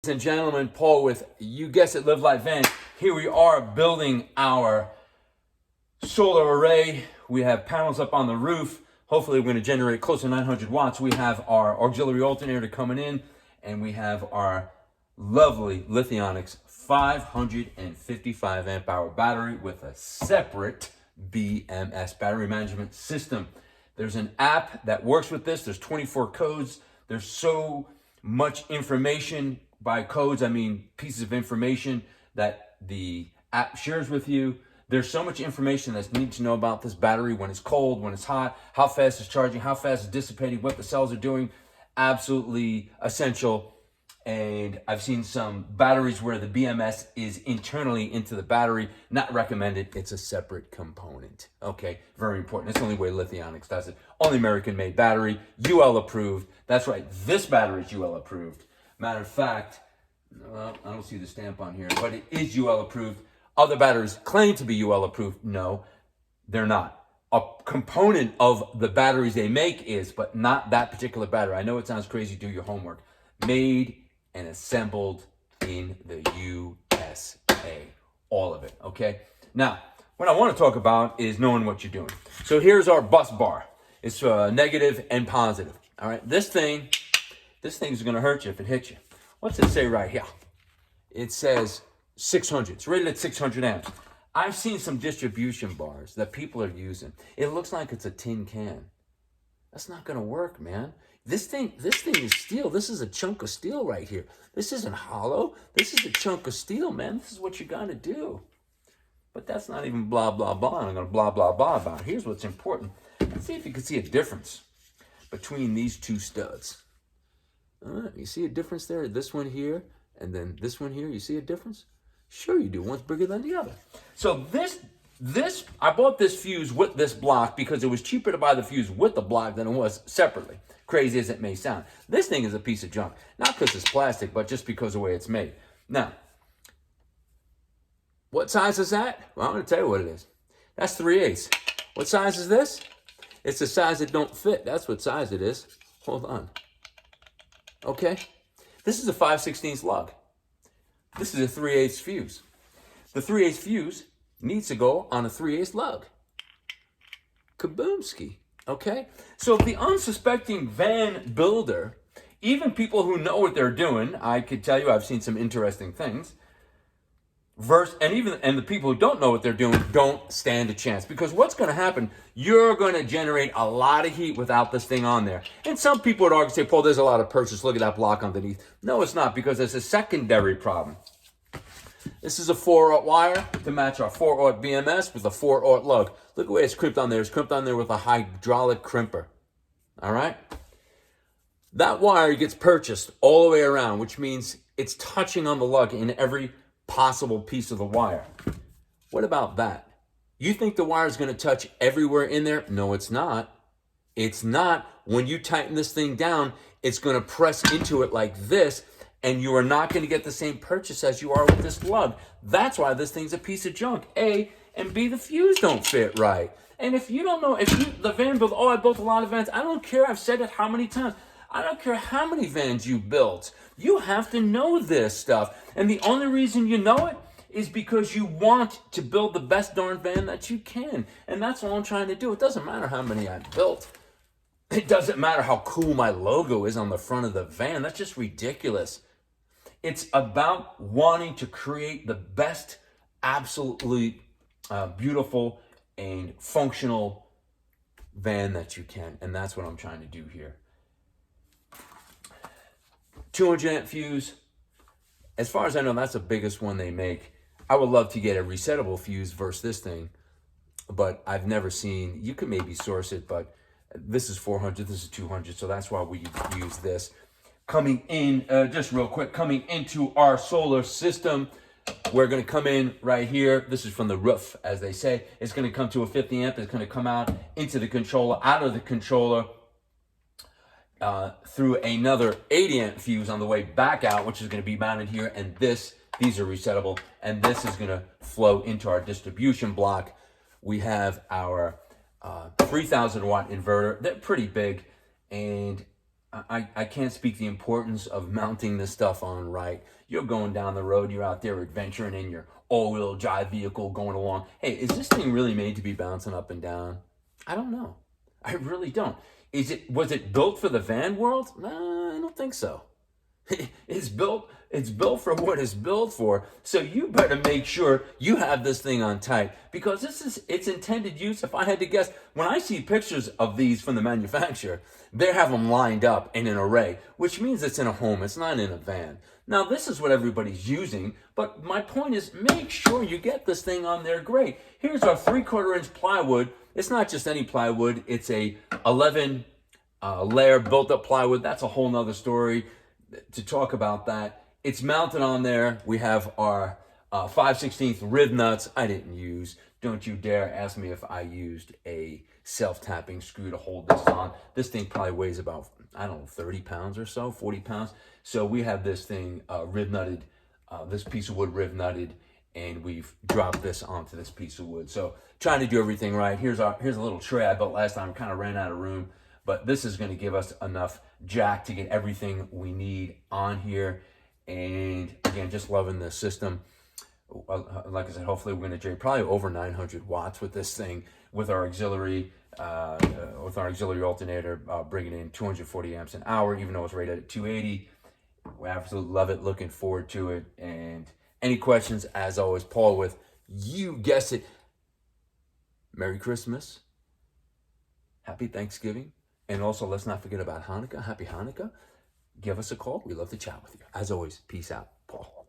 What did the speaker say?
Ladies and gentlemen, Paul with, you guessed it, LivLfe Van. Here we are building our solar array. We have panels up on the roof. Hopefully we're going to generate close to 900 watts. We have our auxiliary alternator coming in, and we have our lovely Lithionics 555 amp hour battery with a separate BMS battery management system. There's an app that works with this. There's 24 codes. There's so much information. By codes, I mean pieces of information that the app shares with you. There's so much information that's needed to know about this battery: when it's cold, when it's hot, how fast it's charging, how fast it's dissipating, what the cells are doing. Absolutely essential. And I've seen some batteries where the BMS is internally into the battery. Not recommended. It's a separate component. Okay, very important. It's the only way Lithionics does it. Only American-made battery, UL approved. That's right, this battery is UL approved. Matter of fact, well, I don't see the stamp on here, but it is UL approved. Other batteries claim to be UL approved. No, they're not. A component of the batteries they make is, but not that particular battery. I know it sounds crazy. Do your homework. Made and assembled in the USA. All of it, okay? Now, what I want to talk about is knowing what you're doing. So here's our bus bar. It's negative and positive. All right, this thing's going to hurt you if it hits you. What's it say right here? It says 600. It's rated at 600 amps. I've seen some distribution bars that people are using. It looks like it's a tin can. That's not going to work, man. This thing is steel. This is a chunk of steel right here. This isn't hollow. This is a chunk of steel, man. This is what you got to do. But that's not even blah, blah, blah. I'm going to blah, blah, blah about it. Here's what's important. Let's see if you can see a difference between these two studs. You see a difference there? This one here, and then this one here. You see a difference? Sure you do. One's bigger than the other. So this, I bought this fuse with this block because it was cheaper to buy the fuse with the block than it was separately. Crazy as it may sound. This thing is a piece of junk. Not because it's plastic, but just because of the way it's made. Now, what size is that? Well, I'm going to tell you what it is. That's 3/8. What size is this? It's the size that don't fit. That's what size it is. Hold on. Okay? This is a 5/16 lug. This is a 3/8 fuse. The 3/8 fuse needs to go on a 3/8 lug. Kaboomski. Okay? So the unsuspecting van builder, even people who know what they're doing, I could tell you I've seen some interesting things, and the people who don't know what they're doing don't stand a chance. Because what's going to happen, you're going to generate a lot of heat without this thing on there. And some people would argue, say, Paul, there's a lot of purchase. Look at that block underneath. No, it's not, because there's a secondary problem. This is a 4/0 wire to match our 4/0 BMS with a 4/0 lug. Look at the way it's crimped on there. It's crimped on there with a hydraulic crimper. All right? That wire gets purchased all the way around, which means it's touching on the lug in every possible piece of the wire. What about that? You think the wire is going to touch everywhere in there? No, it's not. It's not. When you tighten this thing down, it's going to press into it like this, and you are not going to get the same purchase as you are with this lug. That's why this thing's a piece of junk. A, and B, the fuse don't fit right. And if you don't know, the van build, I built a lot of vans. I don't care. I've said it how many times. I don't care how many vans you built. You have to know this stuff. And the only reason you know it is because you want to build the best darn van that you can. And that's all I'm trying to do. It doesn't matter how many I built. It doesn't matter how cool my logo is on the front of the van. That's just ridiculous. It's about wanting to create the best, absolutely beautiful and functional van that you can. And that's what I'm trying to do here. 200 amp fuse. As far as I know, that's the biggest one they make. I would love to get a resettable fuse versus this thing, but I've never seen, you can maybe source it, but this is 400, this is 200, so that's why we use this. Coming in, just real quick, coming into our solar system, we're going to come in right here. This is from the roof, as they say. It's going to come to a 50 amp. It's going to come out into the controller, out of the controller, through another 80 amp fuse on the way back out, which is going to be mounted here. And these are resettable. And this is going to flow into our distribution block. We have our 3,000 watt inverter. They're pretty big. And I can't speak the importance of mounting this stuff on right. You're going down the road, you're out there adventuring in your all-wheel drive vehicle going along. Hey, is this thing really made to be bouncing up and down? I don't know. I really don't. Was it built for the van world? No, I don't think so. It's built for what it's built for. So you better make sure you have this thing on tight, because this is its intended use. If I had to guess, when I see pictures of these from the manufacturer, they have them lined up in an array, which means it's in a home. It's not in a van. Now, this is what everybody's using, but my point is, make sure you get this thing on there great. Here's our 3/4 inch plywood. It's not just any plywood. It's a 11 layer built up plywood. That's a whole nother story to talk about that. It's mounted on there. We have our 5/16 rib nuts. I didn't use. Don't you dare ask me if I used a self-tapping screw to hold this on. This thing probably weighs about, I don't know, 30 pounds or so, 40 pounds. So we have this thing rib nutted, this piece of wood rib nutted, and we've dropped this onto this piece of wood. So trying to do everything right. Here's a little tray I built last time. Kind of ran out of room, but this is going to give us enough jack to get everything we need on here. And again, just loving the system. Like I said, hopefully we're going to generate probably over 900 watts with this thing, with our auxiliary alternator, bringing in 240 amps an hour, even though it's rated at 280. We absolutely love it. Looking forward to it. And any questions, as always, Paul with, you guess it, Merry Christmas, Happy Thanksgiving, and also let's not forget about Hanukkah. Happy Hanukkah. Give us a call. We'd love to chat with you. As always, peace out, Paul.